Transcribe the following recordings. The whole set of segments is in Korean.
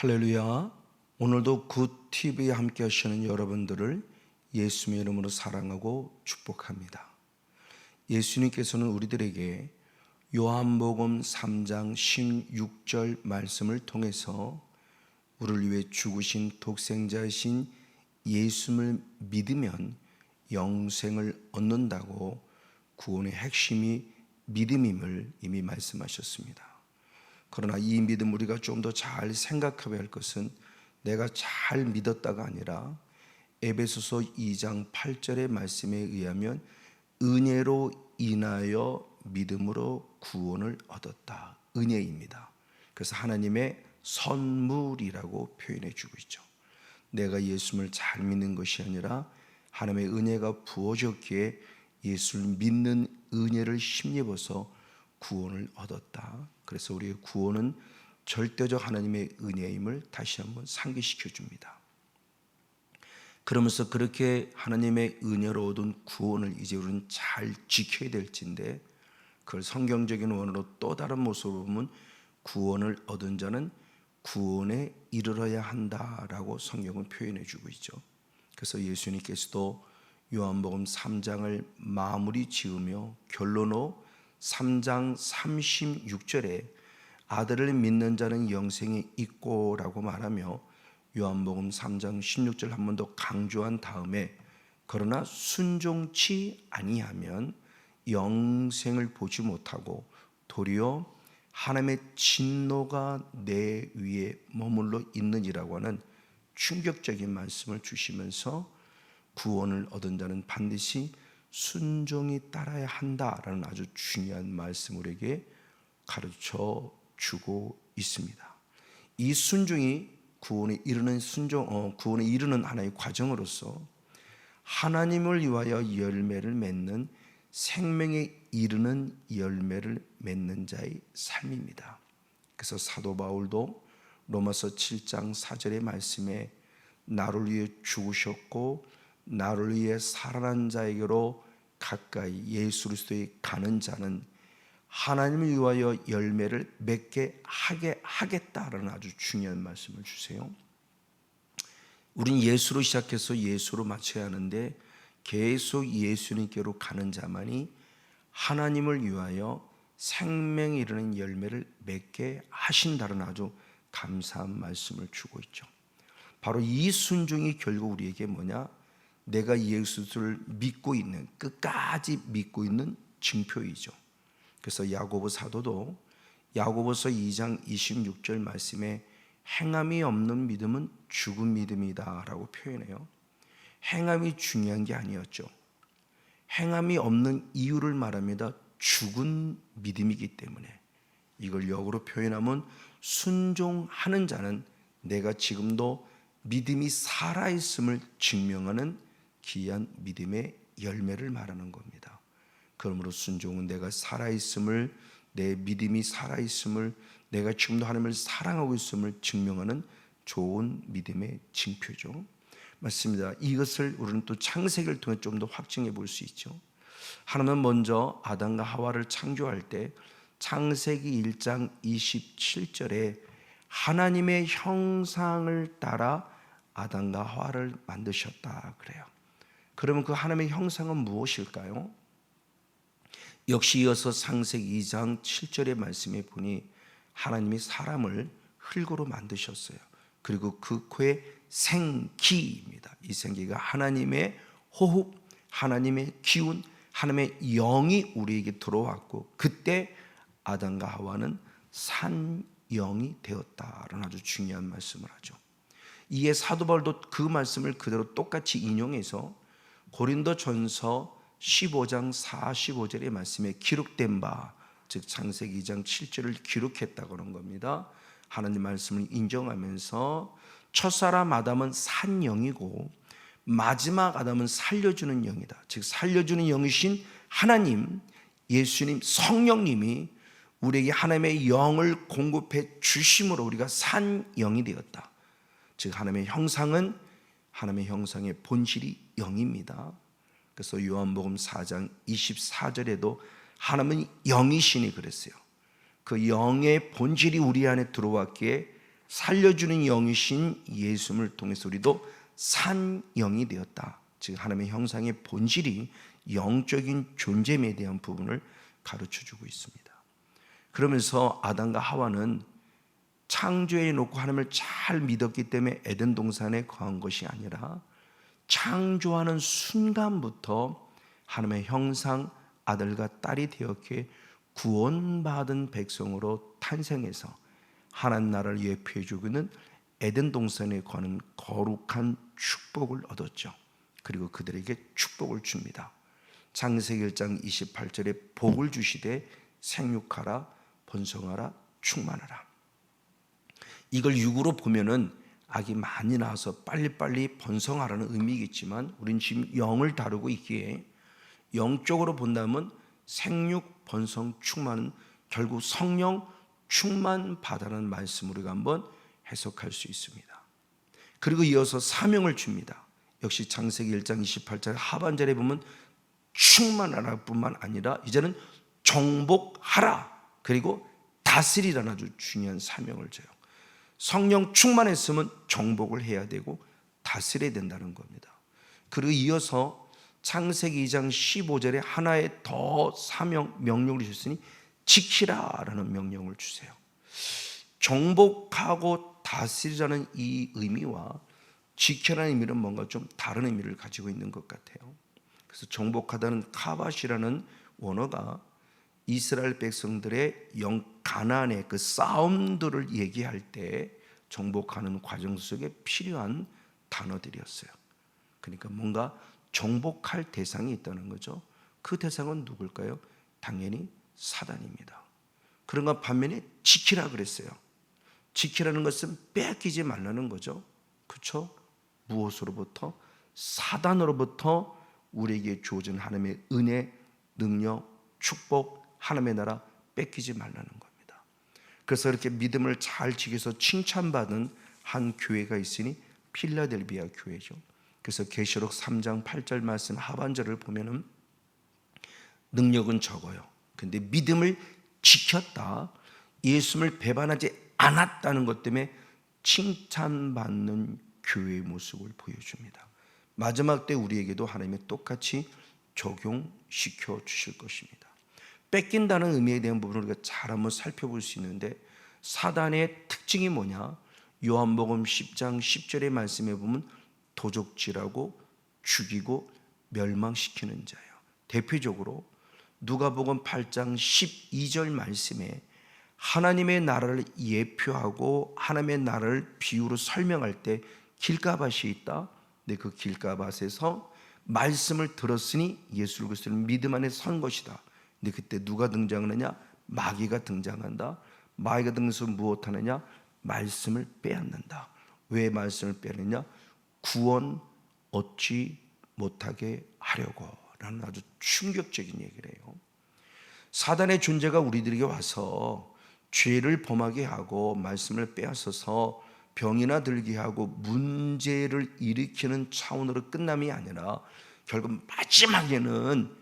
할렐루야. 오늘도 굿TV에 함께 하시는 여러분들을 예수님의 이름으로 사랑하고 축복합니다. 예수님께서는 우리들에게 요한복음 3장 16절 말씀을 통해서 우리를 위해 죽으신 독생자이신 예수님을 믿으면 영생을 얻는다고 구원의 핵심이 믿음임을 이미 말씀하셨습니다. 그러나 이 믿음 우리가 좀 더 잘 생각해야 할 것은 내가 잘 믿었다가 아니라 에베소서 2장 8절의 말씀에 의하면 은혜로 인하여 믿음으로 구원을 얻었다. 은혜입니다. 그래서 하나님의 선물이라고 표현해 주고 있죠. 내가 예수님을 잘 믿는 것이 아니라 하나님의 은혜가 부어졌기에 예수를 믿는 은혜를 힘입어서 구원을 얻었다. 그래서 우리의 구원은 절대적 하나님의 은혜임을 다시 한번 상기시켜 줍니다. 그러면서 그렇게 하나님의 은혜로 얻은 구원을 이제 우리는 잘 지켜야 될진데, 그걸 성경적인 원어로 또 다른 모습으로 보면 구원을 얻은 자는 구원에 이르러야 한다라고 성경은 표현해 주고 있죠. 그래서 예수님께서도 요한복음 3장을 마무리 지으며 결론으로 3장 36절에 아들을 믿는 자는 영생이 있고 라고 말하며 요한복음 3장 16절 한 번 더 강조한 다음에 그러나 순종치 아니하면 영생을 보지 못하고 도리어 하나님의 진노가 내 위에 머물러 있느니라고 하는 충격적인 말씀을 주시면서 구원을 얻은 자는 반드시 순종이 따라야 한다라는 아주 중요한 말씀을 우리에게 가르쳐 주고 있습니다. 이 순종이 구원에 이르는 하나의 과정으로서 하나님을 위하여 열매를 맺는 생명에 이르는 열매를 맺는 자의 삶입니다. 그래서 사도 바울도 로마서 7장 4절의 말씀에 나를 위해 죽으셨고 나를 위해 살아난 자에게로 가까이 예수 그리스도에 가는 자는 하나님을 위하여 열매를 맺게 하게 하겠다라는 아주 중요한 말씀을 주세요. 우린 예수로 시작해서 예수로 마쳐야 하는데 계속 예수님께로 가는 자만이 하나님을 위하여 생명에 이르는 열매를 맺게 하신다는 아주 감사한 말씀을 주고 있죠. 바로 이 순종이 결국 우리에게 뭐냐? 내가 예수를 믿고 있는, 끝까지 믿고 있는 증표이죠. 그래서 야고보 사도도 야고보서 2장 26절 말씀에 행함이 없는 믿음은 죽은 믿음이다 라고 표현해요. 행함이 중요한 게 아니었죠. 행함이 없는 이유를 말합니다. 죽은 믿음이기 때문에. 이걸 역으로 표현하면 순종하는 자는 내가 지금도 믿음이 살아있음을 증명하는 귀한 믿음의 열매를 말하는 겁니다. 그러므로 순종은 내가 살아있음을, 내 믿음이 살아있음을, 내가 지금도 하나님을 사랑하고 있음을 증명하는 좋은 믿음의 징표죠. 맞습니다. 이것을 우리는 또 창세기를 통해 좀 더 확증해 볼 수 있죠. 하나님은 먼저 아담과 하와를 창조할 때 창세기 1장 27절에 하나님의 형상을 따라 아담과 하와를 만드셨다 그래요. 그러면 그 하나님의 형상은 무엇일까요? 역시 이어서 창세기 2장 7절의 말씀에 보니 하나님이 사람을 흙으로 만드셨어요. 그리고 그 코에 생기입니다. 이 생기가 하나님의 호흡, 하나님의 기운, 하나님의 영이 우리에게 들어왔고 그때 아담과 하와는 산 영이 되었다라는 아주 중요한 말씀을 하죠. 이에 사도 바울도 그 말씀을 그대로 똑같이 인용해서 고린도전서 15장 45절의 말씀에 기록된 바, 즉 창세기 2장 7절을 기록했다고 하는 겁니다. 하나님 말씀을 인정하면서 첫사람 아담은 산 영이고 마지막 아담은 살려주는 영이다. 즉 살려주는 영이신 하나님, 예수님, 성령님이 우리에게 하나님의 영을 공급해 주심으로 우리가 산 영이 되었다. 즉 하나님의 형상은 하나님의 형상의 본질이 영입니다. 그래서 요한복음 4장 24절에도 하나님은 영이시니 그랬어요. 그 영의 본질이 우리 안에 들어왔기에 살려주는 영이신 예수님을 통해서 우리도 산 영이 되었다. 즉 하나님의 형상의 본질이 영적인 존재에 대한 부분을 가르쳐주고 있습니다. 그러면서 아담과 하와는 창조해 놓고 하나님을 잘 믿었기 때문에 에덴 동산에 거한 것이 아니라 창조하는 순간부터 하나님의 형상 아들과 딸이 되었기에 구원받은 백성으로 탄생해서 하나님 나라를 예표해 주고 있는 에덴 동산에 거하는 거룩한 축복을 얻었죠. 그리고 그들에게 축복을 줍니다. 창세기 1장 28절에 복을 주시되 생육하라 번성하라 충만하라. 이걸 육으로 보면은 아기 많이 낳아서 빨리빨리 번성하라는 의미겠지만 우린 지금 영을 다루고 있기에 영적으로 본다면 생육 번성 충만은 결국 성령 충만 받아라는 말씀으로 우리가 한번 해석할 수 있습니다. 그리고 이어서 사명을 줍니다. 역시 창세기 1장 28절 하반절에 보면 충만하라 뿐만 아니라 이제는 정복하라 그리고 다스리라는 아주 중요한 사명을 줘요. 성령 충만했으면 정복을 해야 되고 다스려야 된다는 겁니다. 그리고 이어서 창세기 2장 15절에 하나의 더 사명 명령을 주셨으니 지키라라는 명령을 주세요. 정복하고 다스리라는 이 의미와 지켜라는 의미는 뭔가 좀 다른 의미를 가지고 있는 것 같아요. 그래서 정복하다는 카바시라는 원어가 이스라엘 백성들의 가나안의 그 싸움들을 얘기할 때 정복하는 과정 속에 필요한 단어들이었어요. 그러니까 뭔가 정복할 대상이 있다는 거죠. 그 대상은 누굴까요? 당연히 사단입니다. 그런가 반면에 지키라 그랬어요. 지키라는 것은 빼앗기지 말라는 거죠. 그렇죠? 무엇으로부터? 사단으로부터 우리에게 주어진 하나님의 은혜, 능력, 축복, 하나님의 나라 뺏기지 말라는 겁니다. 그래서 이렇게 믿음을 잘 지켜서 칭찬받은 한 교회가 있으니 필라델비아 교회죠. 그래서 계시록 3장 8절 말씀 하반절을 보면은 능력은 적어요. 근데 믿음을 지켰다. 예수님을 배반하지 않았다는 것 때문에 칭찬받는 교회의 모습을 보여줍니다. 마지막 때 우리에게도 하나님이 똑같이 적용시켜 주실 것입니다. 뺏긴다는 의미에 대한 부분을 우리가 잘 한번 살펴볼 수 있는데 사단의 특징이 뭐냐? 요한복음 10장 10절의 말씀에 보면 도적질하고 죽이고 멸망시키는 자예요. 대표적으로 누가복음 8장 12절 말씀에 하나님의 나라를 예표하고 하나님의 나라를 비유로 설명할 때 길가밭이 있다. 근데 그 길가밭에서 말씀을 들었으니 예수 그리스도를 믿음 안에 선 것이다. 근데 그때 누가 등장하느냐? 마귀가 등장한다. 마귀가 등장해서 무엇하느냐? 말씀을 빼앗는다. 왜 말씀을 빼앗느냐? 구원 얻지 못하게 하려고 라는 아주 충격적인 얘기를 해요. 사단의 존재가 우리들에게 와서 죄를 범하게 하고 말씀을 빼앗아서 병이나 들게 하고 문제를 일으키는 차원으로 끝남이 아니라 결국 마지막에는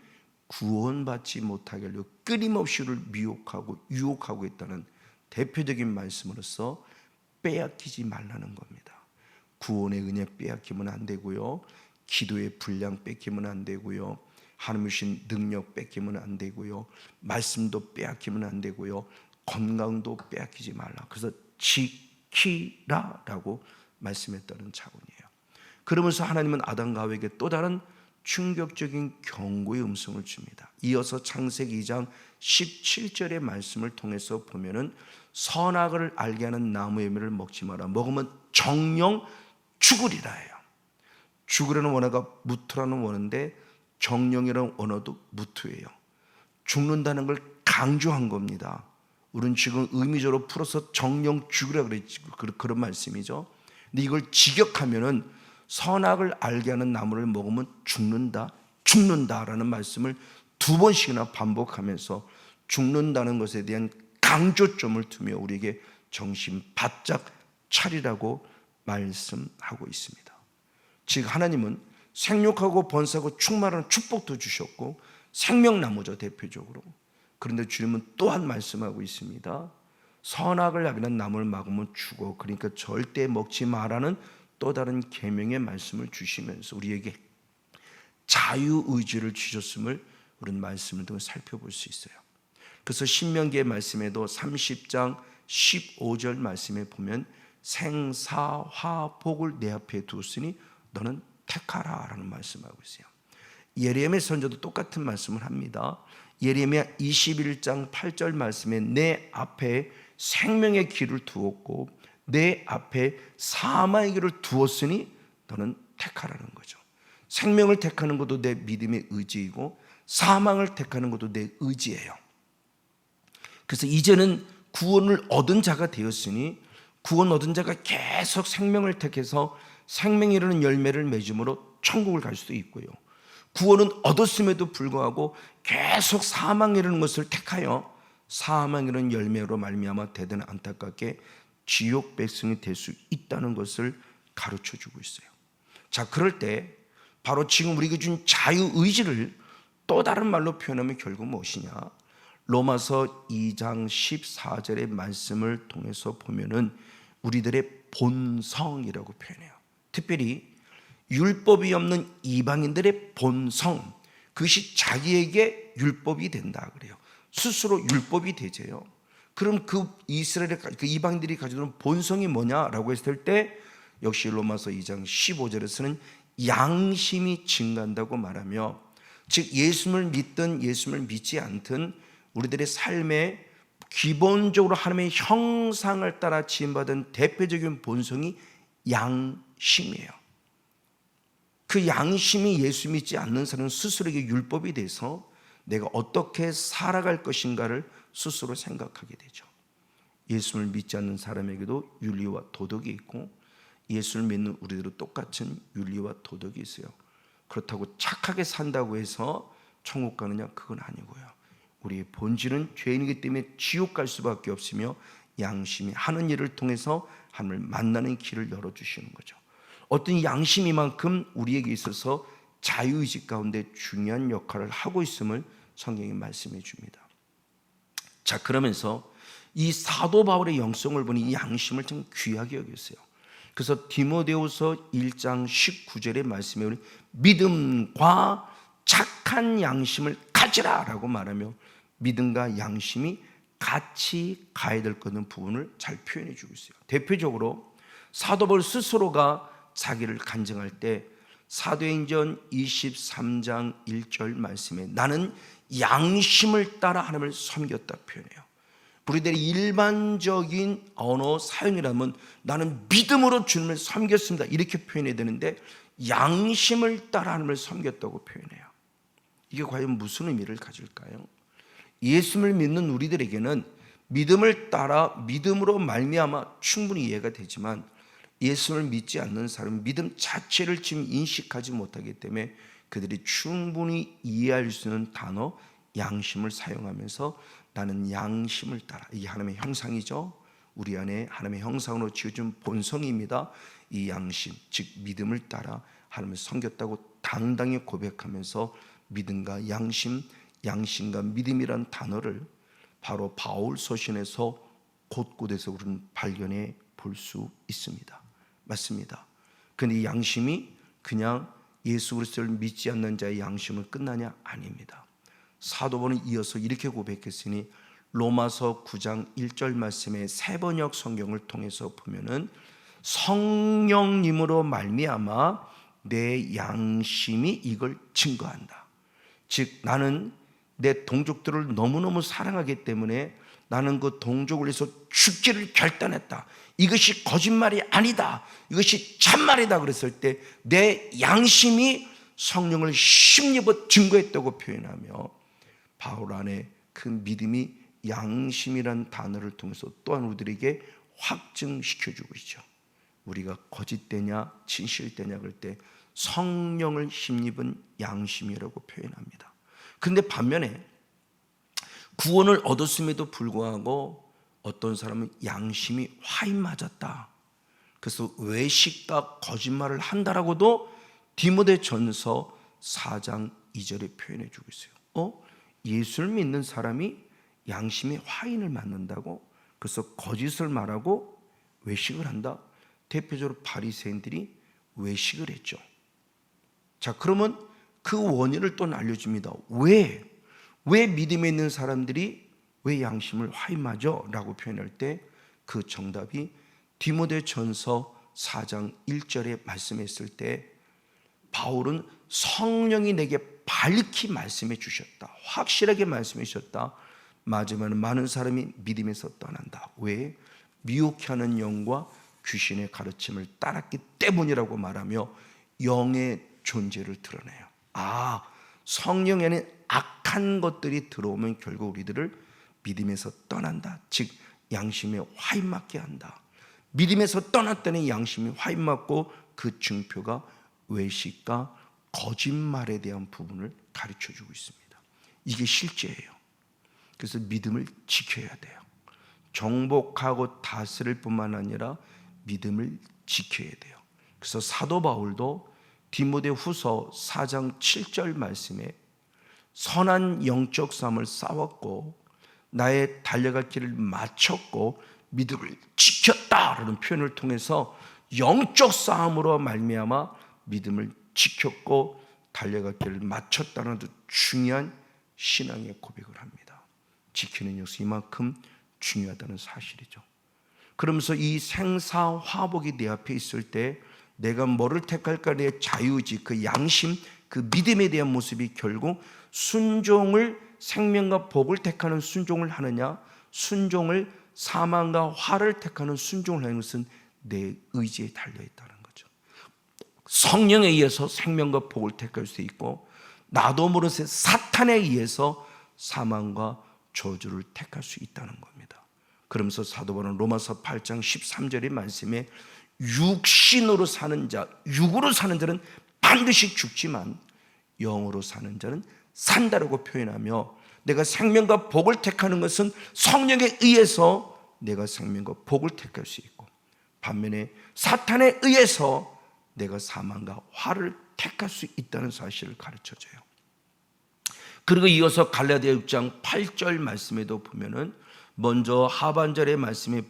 구원받지 못하게 하려고 끊임없이 우리를 미혹하고 유혹하고 있다는 대표적인 말씀으로서 빼앗기지 말라는 겁니다. 구원의 은혜 빼앗기면 안 되고요. 기도의 분량 뺏기면 안 되고요. 하나님 주신 능력 뺏기면 안 되고요. 말씀도 빼앗기면 안 되고요. 건강도 빼앗기지 말라. 그래서 지키라라고 말씀했다는 차원이에요. 그러면서 하나님은 아담과 하와에게 또 다른 충격적인 경고의 음성을 줍니다. 이어서 창세기 2장 17절의 말씀을 통해서 보면은 선악을 알게 하는 나무의 열매를 먹지 마라. 먹으면 정령 죽으리라 해요. 죽으라는 원어가 무투라는 원어인데 정령이라는 원어도 무투예요. 죽는다는 걸 강조한 겁니다. 우리는 지금 의미적으로 풀어서 정령 죽으라 그랬지, 그런 말씀이죠. 근데 이걸 직역하면은 선악을 알게 하는 나무를 먹으면 죽는다라는 말씀을 두 번씩이나 반복하면서 죽는다는 것에 대한 강조점을 두며 우리에게 정신 바짝 차리라고 말씀하고 있습니다. 즉 하나님은 생육하고 번성하고 충만하는 축복도 주셨고 생명나무죠, 대표적으로. 그런데 주님은 또한 말씀하고 있습니다. 선악을 알기는 나무를 막으면 죽어. 그러니까 절대 먹지 말라는 또 다른 계명의 말씀을 주시면서 우리에게 자유의지를 주셨음을 우리는 말씀을 통해 살펴볼 수 있어요. 그래서 신명기의 말씀에도 30장 15절 말씀에 보면 생사화복을 내 앞에 두었으니 너는 택하라 라는 말씀하고 있어요. 예레미야 선지자도 똑같은 말씀을 합니다. 예레미야 21장 8절 말씀에 내 앞에 생명의 길을 두었고 내 앞에 사망의 길을 두었으니 너는 택하라는 거죠. 생명을 택하는 것도 내 믿음의 의지이고 사망을 택하는 것도 내 의지예요. 그래서 이제는 구원을 얻은 자가 되었으니 구원 얻은 자가 계속 생명을 택해서 생명이 이르는 열매를 맺음으로 천국을 갈 수도 있고요, 구원은 얻었음에도 불구하고 계속 사망에 이르는 것을 택하여 사망에 이르는 열매로 말미암아 대단히 안타깝게 지옥 백성이 될 수 있다는 것을 가르쳐주고 있어요. 자, 그럴 때 바로 지금 우리에게 준 자유의지를 또 다른 말로 표현하면 결국 무엇이냐, 로마서 2장 14절의 말씀을 통해서 보면은 우리들의 본성이라고 표현해요. 특별히 율법이 없는 이방인들의 본성, 그것이 자기에게 율법이 된다 그래요. 스스로 율법이 되재요. 그럼 그 이스라엘의 그 이방인들이 가지고 있는 본성이 뭐냐라고 했을 때 역시 로마서 2장 15절에서는 양심이 증가한다고 말하며, 즉 예수를 믿든 예수를 믿지 않든 우리들의 삶에 기본적으로 하나님의 형상을 따라 지음받은 대표적인 본성이 양심이에요. 그 양심이 예수 믿지 않는 사람은 스스로에게 율법이 돼서 내가 어떻게 살아갈 것인가를 스스로 생각하게 되죠. 예수를 믿지 않는 사람에게도 윤리와 도덕이 있고 예수를 믿는 우리들도 똑같은 윤리와 도덕이 있어요. 그렇다고 착하게 산다고 해서 천국 가느냐? 그건 아니고요. 우리의 본질은 죄인이기 때문에 지옥 갈 수밖에 없으며 양심이 하는 일을 통해서 하나님을 만나는 길을 열어주시는 거죠. 어떤 양심이만큼 우리에게 있어서 자유의식 가운데 중요한 역할을 하고 있음을 성경이 말씀해 줍니다. 자, 그러면서 이 사도 바울의 영성을 보니 이 양심을 참 귀하게 여겼어요. 그래서 디모데후서 1장 19절의 말씀에 우리 믿음과 착한 양심을 가지라 라고 말하며 믿음과 양심이 같이 가야 될 거는 부분을 잘 표현해 주고 있어요. 대표적으로 사도 바울 스스로가 자기를 간증할 때 사도행전 23장 1절 말씀에 나는 양심을 따라 하나님을 섬겼다 표현해요. 우리들의 일반적인 언어 사용이라면 나는 믿음으로 주님을 섬겼습니다 이렇게 표현해야 되는데 양심을 따라 하나님을 섬겼다고 표현해요. 이게 과연 무슨 의미를 가질까요? 예수를 믿는 우리들에게는 믿음을 따라 믿음으로 말미암아 충분히 이해가 되지만 예수를 믿지 않는 사람은 믿음 자체를 지금 인식하지 못하기 때문에 그들이 충분히 이해할 수 있는 단어 양심을 사용하면서 나는 양심을 따라, 이게 하나님의 형상이죠. 우리 안에 하나님의 형상으로 지어준 본성입니다. 이 양심, 즉 믿음을 따라 하나님을 섬겼다고 당당히 고백하면서 믿음과 양심, 양심과 믿음이란 단어를 바로 바울 서신에서 곳곳에서 우리는 발견해 볼 수 있습니다. 맞습니다. 그런데 이 양심이 그냥 예수 그리스도를 믿지 않는 자의 양심은 끝나냐? 아닙니다. 사도 바울은 이어서 이렇게 고백했으니 로마서 9장 1절 말씀에 세번역 성경을 통해서 보면은 성령님으로 말미암아 내 양심이 이걸 증거한다. 즉 나는 내 동족들을 너무너무 사랑하기 때문에 나는 그 동족을 위해서 죽기를 결단했다. 이것이 거짓말이 아니다. 이것이 참말이다. 그랬을 때 내 양심이 성령을 힘입어 증거했다고 표현하며 바울 안에 그 믿음이 양심이란 단어를 통해서 또한 우리들에게 확증시켜주고 있죠. 우리가 거짓되냐 진실되냐 그럴 때 성령을 힘입은 양심이라고 표현합니다. 그런데 반면에 구원을 얻었음에도 불구하고 어떤 사람은 양심이 화인 맞았다. 그래서 외식과 거짓말을 한다라고도 디모데전서 4장 2절에 표현해 주고 있어요. 예수를 믿는 사람이 양심이 화인을 맞는다고? 그래서 거짓을 말하고 외식을 한다. 대표적으로 바리새인들이 외식을 했죠. 자, 그러면 그 원인을 또 알려줍니다. 왜 믿음에 있는 사람들이 왜 양심을 화임하죠? 라고 표현할 때 그 정답이 디모데전서 4장 1절에 말씀했을 때 바울은 성령이 내게 밝히 말씀해 주셨다. 확실하게 말씀해 주셨다. 맞으면 많은 사람이 믿음에서 떠난다. 왜? 미혹해 하는 영과 귀신의 가르침을 따랐기 때문이라고 말하며 영의 존재를 드러내요. 성령에는 악한 것들이 들어오면 결국 우리들을 믿음에서 떠난다. 즉 양심에 화인맞게 한다. 믿음에서 떠났더니 양심이 화인맞고 그 증표가 외식과 거짓말에 대한 부분을 가르쳐주고 있습니다. 이게 실제예요. 그래서 믿음을 지켜야 돼요. 정복하고 다스릴 뿐만 아니라 믿음을 지켜야 돼요. 그래서 사도 바울도 디모데 후서 4장 7절 말씀에 선한 영적 싸움을 싸웠고 나의 달려갈 길을 마쳤고 믿음을 지켰다라는 표현을 통해서 영적 싸움으로 말미암아 믿음을 지켰고 달려갈 길을 마쳤다는 아주 중요한 신앙의 고백을 합니다. 지키는 역시 이만큼 중요하다는 사실이죠. 그러면서 이 생사화복이 내 앞에 있을 때 내가 뭐를 택할까 내 자유의지, 그 양심, 그 믿음에 대한 모습이 결국 순종을 생명과 복을 택하는 순종을 하느냐, 순종을 사망과 화를 택하는 순종을 하는 것은 내 의지에 달려있다는 거죠. 성령에 의해서 생명과 복을 택할 수 있고 나도 모르는 새 사탄에 의해서 사망과 저주를 택할 수 있다는 겁니다. 그러면서 사도 바울은 로마서 8장 13절의 말씀에 육신으로 사는 자, 육으로 사는 자는 반드시 죽지만 영으로 사는 자는 산다라고 표현하며 내가 생명과 복을 택하는 것은 성령에 의해서 내가 생명과 복을 택할 수 있고 반면에 사탄에 의해서 내가 사망과 화를 택할 수 있다는 사실을 가르쳐줘요. 그리고 이어서 갈라디아 6장 8절 말씀에도 보면은 먼저 하반절의 말씀에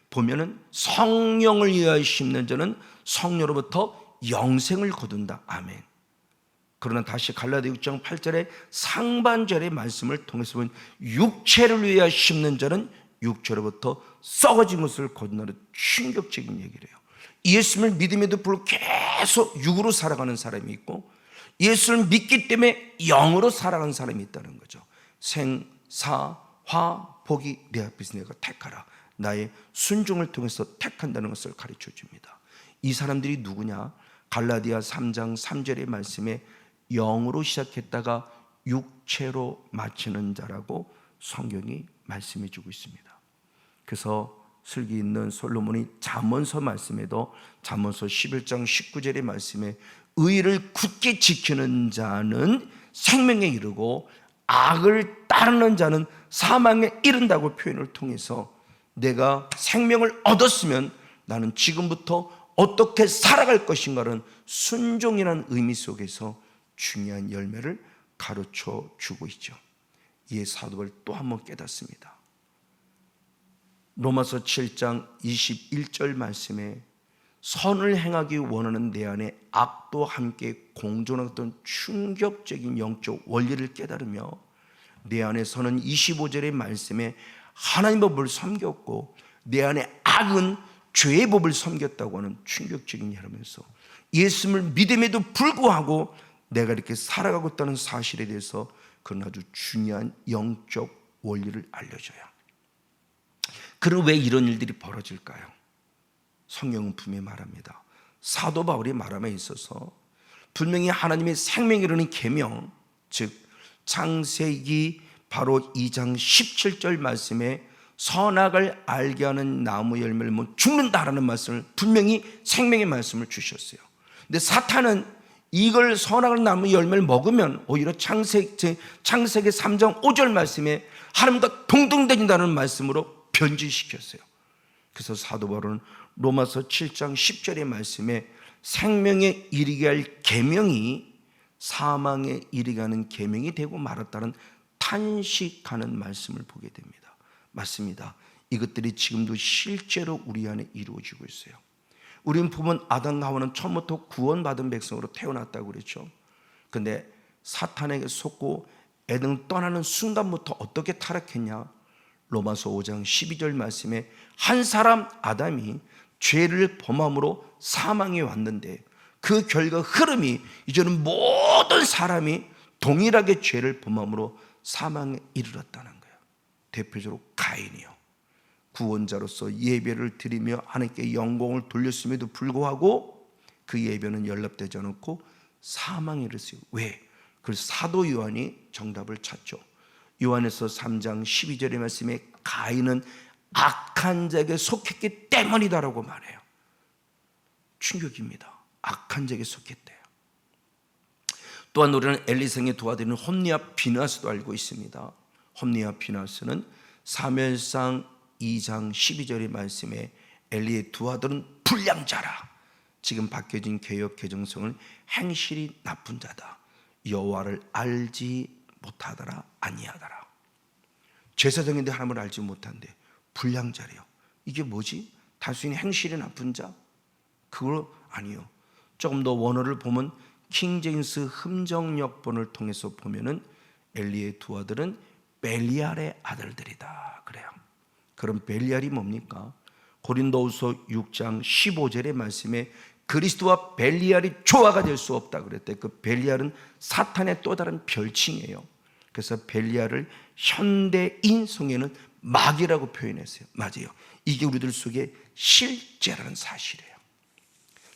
보면은 성령을 위하여 심는 자는 성령으로부터 영생을 거둔다. 아멘. 그러나 다시 갈라디아 6장 8절의 상반절의 말씀을 통해서 보면 육체를 위하여 심는 자는 육체로부터 썩어진 것을 거둔다는 충격적인 얘기를 해요. 예수를 믿음에도 불구하고 계속 육으로 살아가는 사람이 있고 예수를 믿기 때문에 영으로 살아가는 사람이 있다는 거죠. 생, 사, 화, 복이 내 앞에서 내가 택하라. 나의 순종을 통해서 택한다는 것을 가르쳐 줍니다. 이 사람들이 누구냐? 갈라디아 3장 3절의 말씀에 영으로 시작했다가 육체로 마치는 자라고 성경이 말씀해 주고 있습니다. 그래서 슬기 있는 솔로몬이 잠언서 말씀에도 잠언서 11장 19절의 말씀에 의를 굳게 지키는 자는 생명에 이르고 악을 따르는 자는 사망에 이른다고 표현을 통해서 내가 생명을 얻었으면 나는 지금부터 어떻게 살아갈 것인가는 순종이라는 의미 속에서 중요한 열매를 가르쳐 주고 있죠. 이에 사도 바울이 또 한 번 깨닫습니다. 로마서 7장 21절 말씀에 선을 행하기 원하는 내 안에 악도 함께 공존하던 충격적인 영적 원리를 깨달으며 내 안에서는 25절의 말씀에 하나님의 법을 섬겼고 내 안에 악은 죄의 법을 섬겼다고 하는 충격적인 일하면서 예수를 믿음에도 불구하고 내가 이렇게 살아가고 있다는 사실에 대해서 그런 아주 중요한 영적 원리를 알려줘요. 그럼 왜 이런 일들이 벌어질까요? 성경은 분명히 말합니다. 사도 바울이 말함에 있어서 분명히 하나님의 생명이 이르는 계명, 즉 창세기 바로 2장 17절 말씀에 선악을 알게 하는 나무 열매를 먹으면 죽는다라는 말씀을 분명히 생명의 말씀을 주셨어요. 근데 사탄은 이걸 선악을 나무 열매를 먹으면 오히려 창세기 3장 5절 말씀에 하나님과 동등되진다는 말씀으로 변질시켰어요. 그래서 사도 바울은 로마서 7장 10절의 말씀에 생명에 이르게 할 계명이 사망에 이르게 하는 계명이 되고 말았다는 탄식하는 말씀을 보게 됩니다. 맞습니다. 이것들이 지금도 실제로 우리 안에 이루어지고 있어요. 우리는 보면 아담과 하와는 처음부터 구원받은 백성으로 태어났다고 그랬죠. 근데 사탄에게 속고 에덴을 떠나는 순간부터 어떻게 타락했냐? 로마서 5장 12절 말씀에 한 사람 아담이 죄를 범함으로 사망이 왔는데 그 결과 흐름이 이제는 모든 사람이 동일하게 죄를 범함으로 사망에 이르렀다는 거예요. 대표적으로 가인이요, 구원자로서 예배를 드리며 하나님께 영광을 돌렸음에도 불구하고 그 예배는 연락되지 않았고 사망에 이르렀어요. 왜? 그래서 사도 요한이 정답을 찾죠. 요한에서 3장 12절의 말씀에 가인은 악한 자에게 속했기 때문이다라고 말해요. 충격입니다. 악한 자에게 속했대요. 또한 우리는 엘리성의 두 아들인 홈리와 비나스도 알고 있습니다. 홈리와 비나스는 사무엘상 2장 12절의 말씀에 엘리의 두 아들은 불량자라. 지금 바뀌어진 개역 개정성은 행실이 나쁜 자다. 여호와를 알지 못하더라, 아니하더라. 제사장인데 하나님을 알지 못한대. 불량자래요. 이게 뭐지? 단순히 행실이 나쁜 자? 그걸 아니요. 조금 더 원어를 보면 킹제임스 흠정역본을 통해서 보면은 엘리의 두 아들은 벨리알의 아들들이다 그래요. 그럼 벨리알이 뭡니까? 고린도후서 6장 15절의 말씀에 그리스도와 벨리알이 조화가 될 수 없다 그랬대. 그 벨리알은 사탄의 또 다른 별칭이에요. 그래서 벨리알을 현대인 성에는 마귀라고 표현했어요. 맞아요. 이게 우리들 속에 실제라는 사실이에요.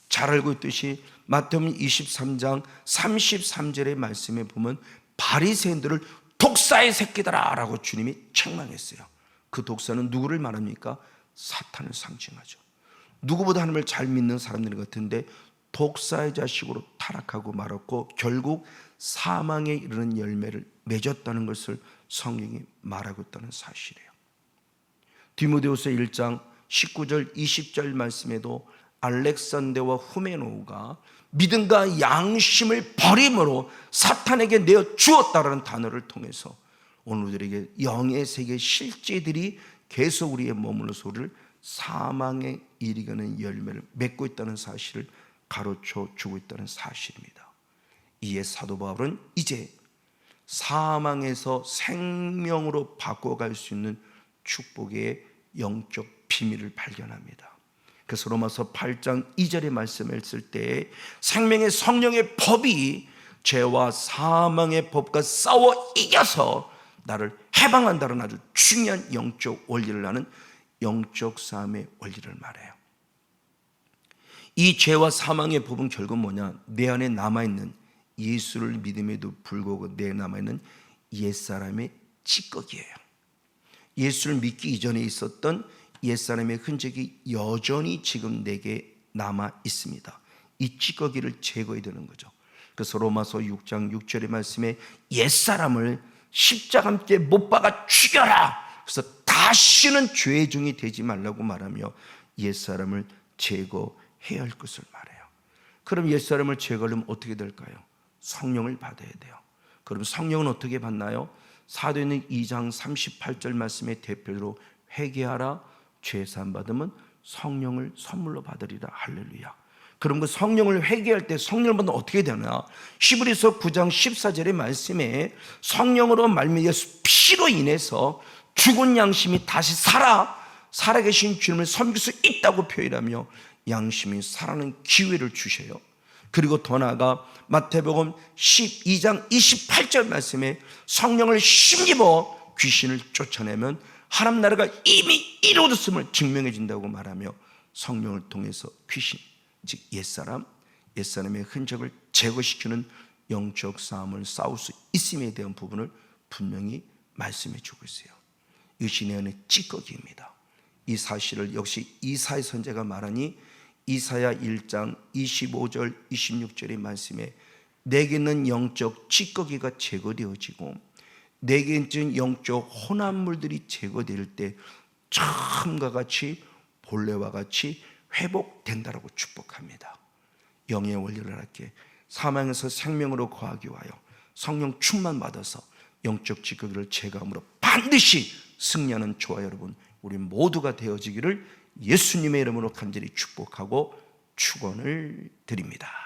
잘 알고 있듯이 마태복음 23장 33절의 말씀에 보면 바리새인들을 독사의 새끼들아 라고 주님이 책망했어요. 그 독사는 누구를 말합니까? 사탄을 상징하죠. 누구보다 하나님을 잘 믿는 사람들 같은데 독사의 자식으로 타락하고 말았고 결국 사망에 이르는 열매를 맺었다는 것을 성경이 말하고 있다는 사실이에요. 디모데후서 1장 19절 20절 말씀에도 알렉산더와 후메노우가 믿음과 양심을 버림으로 사탄에게 내어 주었다라는 단어를 통해서 오늘 우리에게 영의 세계 실제들이 계속 우리의 머물러서 우리를 사망에 이르는 열매를 맺고 있다는 사실을 가르쳐 주고 있다는 사실입니다. 이에 사도 바울은 이제 사망에서 생명으로 바꿔갈 수 있는 축복의 영적 비밀을 발견합니다. 그래서 로마서 8장 2절의 말씀을 쓸 때 생명의 성령의 법이 죄와 사망의 법과 싸워 이겨서 나를 해방한다는 아주 중요한 영적 원리를 아는 영적 싸움의 원리를 말해요. 이 죄와 사망의 법은 결국 뭐냐? 내 안에 남아있는 예수를 믿음에도 불구하고 내 남아있는 옛사람의 찌꺼기예요. 예수를 믿기 이전에 있었던 옛사람의 흔적이 여전히 지금 내게 남아 있습니다. 이 찌꺼기를 제거해야 되는 거죠. 그래서 로마서 6장 6절의 말씀에 옛사람을 십자가 함께 못 박아 죽여라. 그래서 다시는 죄의 종이 되지 말라고 말하며 옛사람을 제거해야 할 것을 말해요. 그럼 옛사람을 제거하려면 어떻게 될까요? 성령을 받아야 돼요. 그럼 성령은 어떻게 받나요? 사도행전 2장 38절 말씀의 대표로 회개하라, 죄사함 받으면 성령을 선물로 받으리라. 할렐루야. 그럼 그 성령을 회개할 때 성령을 받으면 어떻게 되나? 히브리서 9장 14절의 말씀에 성령으로 말미암아 피로 인해서 죽은 양심이 다시 살아계신 주님을 섬길 수 있다고 표현하며 양심이 살아나는 기회를 주셔요. 그리고 더 나아가 마태복음 12장 28절 말씀에 성령을 힘입어 귀신을 쫓아내면 하나님 나라가 이미 이루어졌음을 증명해 준다고 말하며 성령을 통해서 귀신, 즉 옛사람의 흔적을 제거시키는 영적 싸움을 싸울 수 있음에 대한 부분을 분명히 말씀해 주고 있어요. 이것이 내 안의 찌꺼기입니다. 이 사실을 역시 이사야 선지자가 말하니 이사야 1장 25절 26절의 말씀에 내게 있는 영적 찌꺼기가 제거되어지고 내게 있는 영적 혼합물들이 제거될 때 처음과 같이 본래와 같이 회복된다라고 축복합니다. 영의 원리를 알게 사망에서 생명으로 거하기 위하여 성령 충만 받아서 영적 찌꺼기를 제거함으로 반드시 승리하는 저와 여러분 우리 모두가 되어지기를 예수님의 이름으로 간절히 축복하고 축원을 드립니다.